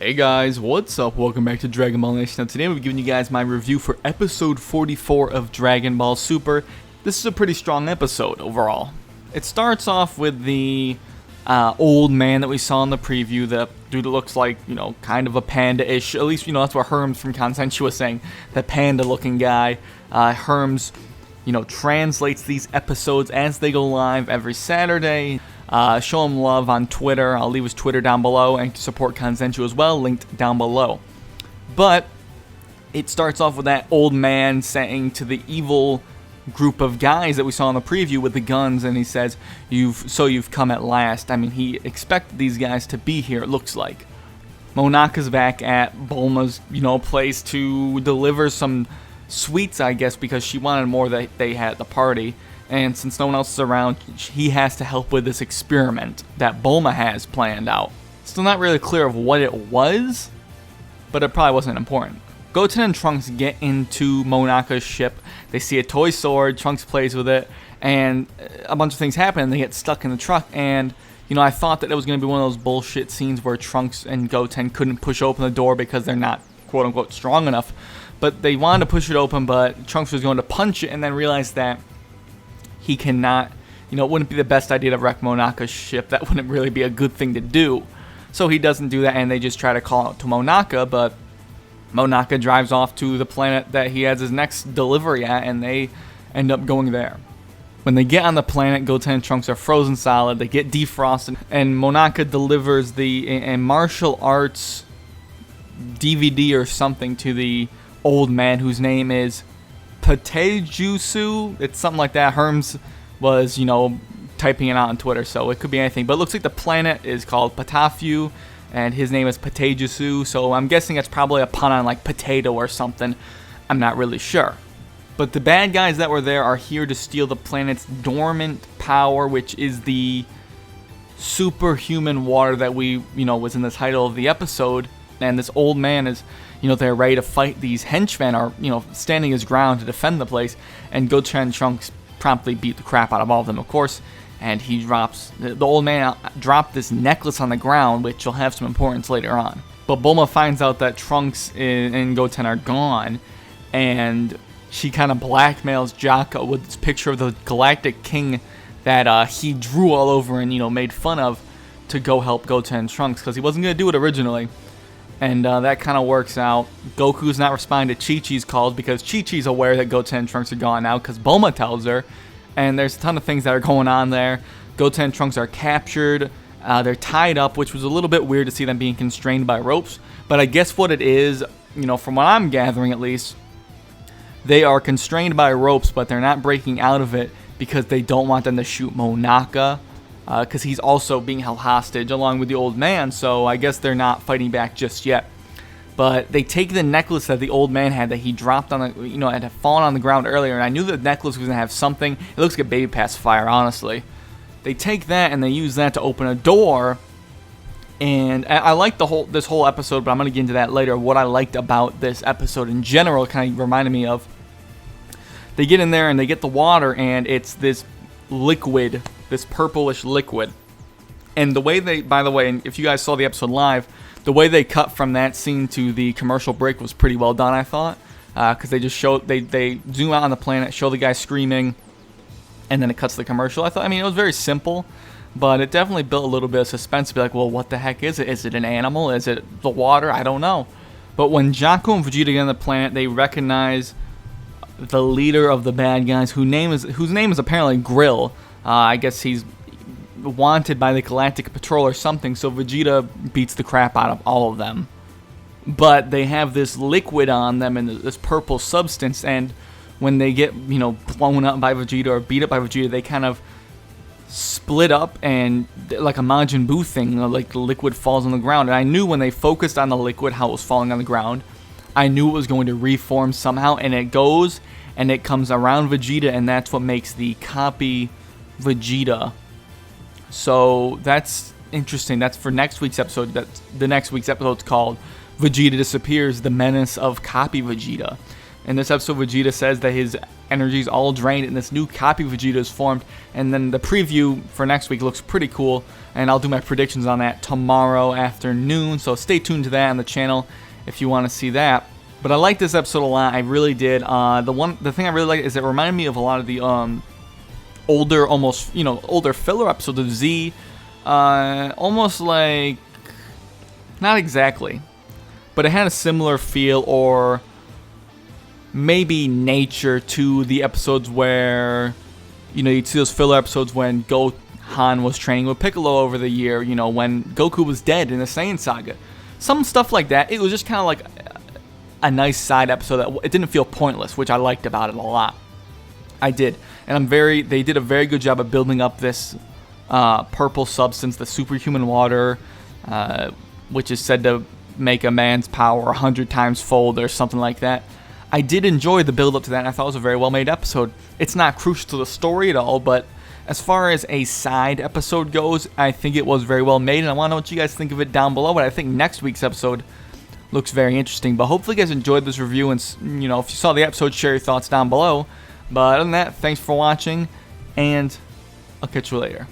Hey guys, what's up? Welcome back to Dragon Ball Nation. Now today we're giving you guys my review for episode 44 of Dragon Ball Super. This is a pretty strong episode overall. It starts off with the old man that we saw in the preview, the dude that looks like, kind of a panda-ish. At least, that's what Herms from Consensual was saying, that panda-looking guy. Herms, translates these episodes as they go live every Saturday. Show him love on Twitter. I'll leave his Twitter down below, and to support Consensual as well, linked down below. But it starts off with that old man saying to the evil group of guys that we saw in the preview with the guns, and he says, you've come at last. I mean, he expected these guys to be here, it looks like. Monaka's back at Bulma's, place to deliver some sweets, I guess, because she wanted more that they had at the party. And since no one else is around, he has to help with this experiment that Bulma has planned out. Still not really clear of what it was, but it probably wasn't important. Goten and Trunks get into Monaka's ship. They see a toy sword, Trunks plays with it, and a bunch of things happen, and they get stuck in the truck. And, I thought that it was going to be one of those bullshit scenes where Trunks and Goten couldn't push open the door because they're not, quote-unquote, strong enough. But they wanted to push it open, but Trunks was going to punch it and then realized that he cannot, it wouldn't be the best idea to wreck Monaka's ship. That wouldn't really be a good thing to do. So he doesn't do that, and they just try to call out to Monaka, but Monaka drives off to the planet that he has his next delivery at, and they end up going there. When they get on the planet, Goten and Trunks are frozen solid. They get defrosted, and Monaka delivers a martial arts DVD or something to the old man, whose name is Potaufeu. It's something like that. Herms was, typing it out on Twitter, so it could be anything. But it looks like the planet is called Potaufeu, and his name is Potaufeu, so I'm guessing it's probably a pun on, like, potato or something. I'm not really sure. But the bad guys that were there are here to steal the planet's dormant power, which is the Superhuman Water that was in the title of the episode. And this old man is, they're ready to fight these henchmen, or, standing his ground to defend the place. And Goten and Trunks promptly beat the crap out of all of them, of course. And he drops, the old man dropped this necklace on the ground, which will have some importance later on. But Bulma finds out that Trunks and Goten are gone, and she kind of blackmails Jocko with this picture of the Galactic King that he drew all over and, made fun of, to go help Goten and Trunks, because he wasn't going to do it originally. And that kind of works out. Goku's not responding to Chi-Chi's calls because Chi-Chi's aware that Goten and Trunks are gone now because Bulma tells her. And there's a ton of things that are going on there. Goten and Trunks are captured. They're tied up, which was a little bit weird to see them being constrained by ropes. But I guess what it is, from what I'm gathering at least, they are constrained by ropes, but they're not breaking out of it because they don't want them to shoot Monaka. Because he's also being held hostage along with the old man, so I guess they're not fighting back just yet. But they take the necklace that the old man had that he dropped on the, had fallen on the ground earlier, and I knew the necklace was going to have something. It looks like a baby pacifier, honestly. They take that and they use that to open a door, and I like this whole episode, but I'm going to get into that later. What I liked about this episode in general kind of reminded me of, they get in there and they get the water, and it's this liquid, this purplish liquid. And the way they, by the way, and if you guys saw the episode live, the way they cut from that scene to the commercial break was pretty well done, I thought. Because they just show, they zoom out on the planet, show the guy screaming, and then it cuts to the commercial. I thought, it was very simple, but it definitely built a little bit of suspense to be like, well, what the heck is it? Is it an animal? Is it the water? I don't know. But when Jocko and Vegeta get on the planet, they recognize the leader of the bad guys, whose name is apparently Grill. I guess he's wanted by the Galactic Patrol or something, so Vegeta beats the crap out of all of them. But they have this liquid on them and this purple substance, and when they get, blown up by Vegeta or beat up by Vegeta, they kind of split up, and like a Majin Buu thing, like the liquid falls on the ground. And I knew when they focused on the liquid, how it was falling on the ground, I knew it was going to reform somehow, and it goes, and it comes around Vegeta, and that's what makes the copy Vegeta. So that's interesting. That's for next week's episode. The next week's episode is called Vegeta Disappears, The Menace of Copy Vegeta. In this episode, Vegeta says that his energy is all drained and this new copy of Vegeta is formed. And then the preview for next week looks pretty cool, and I'll do my predictions on that tomorrow afternoon. So stay tuned to that on the channel if you want to see that. But I like this episode a lot. I really did. The thing I really like is it reminded me of a lot of the older, almost older filler episodes of Z. Almost like, not exactly, but it had a similar feel or maybe nature to the episodes where, you'd see those filler episodes when Gohan was training with Piccolo over the year, when Goku was dead in the Saiyan saga. Some stuff like that. It was just kind of like a nice side episode that it didn't feel pointless, which I liked about it a lot. I did. And they did a very good job of building up this purple substance, the Superhuman Water, which is said to make a man's power 100 times fold or something like that. I did enjoy the build up to that, and I thought it was a very well made episode. It's not crucial to the story at all, but as far as a side episode goes, I think it was very well made, and I want to know what you guys think of it down below. But I think next week's episode looks very interesting. But hopefully you guys enjoyed this review, and if you saw the episode, share your thoughts down below. But other than that, thanks for watching, and I'll catch you later.